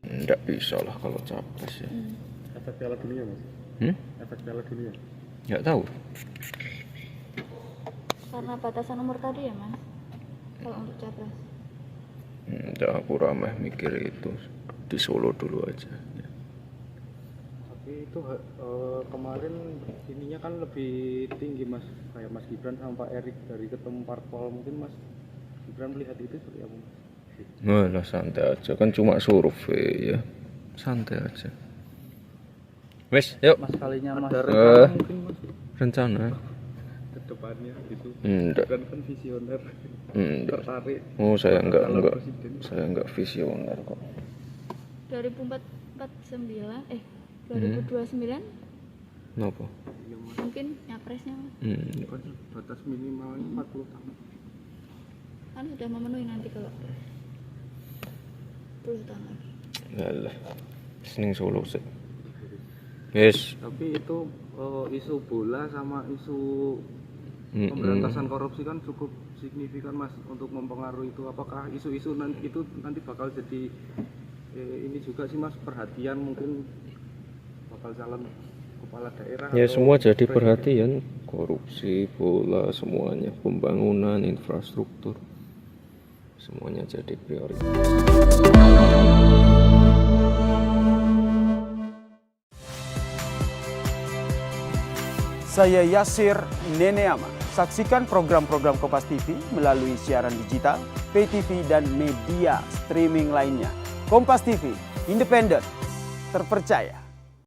Nggak bisa lah kalau capres ya. Efek Piala Dunia mas? Efek Piala Dunia? Nggak tahu. Karena batasan umur tadi ya mas, kalau untuk capres. Nggak, aku ramah mikir itu di Solo dulu aja. Tapi itu kemarin ininya kan lebih tinggi mas, kayak Mas Gibran sama Pak Erik dari ketemu parpol, mungkin Mas Gibran melihat itu seperti apa mas? Lah santai aja, kan cuma survei ya, santai aja. Wes, yuk. Mas kalinya Mas rencana mungkin mas Rencana? ke depannya gitu. Enggak. Gibran kan visioner, Enggak. tertarik. Oh saya enggak, Presiden. saya enggak visioner kok. 2029 Kenapa? Iya mas, mungkin nyapresnya mas. ini kan batas minimalnya 40 tahun. Kan sudah memenuhi nanti kalau 10 tahun lagi. Yalah, seneng Solo sih. Yes. Tapi itu isu bola sama isu pemberantasan korupsi kan cukup signifikan mas untuk mempengaruhi itu. Apakah isu-isu itu nanti bakal jadi ini juga sih mas, perhatian mungkin bakal calon kepala daerah? Ya atau semua jadi presiden? perhatian, korupsi, bola, semuanya, pembangunan, infrastruktur, semuanya jadi prioritas. Saya Yasir Neneama. Saksikan program-program Kompas TV melalui siaran digital, pay TV, dan media streaming lainnya. Kompas TV, independen, terpercaya.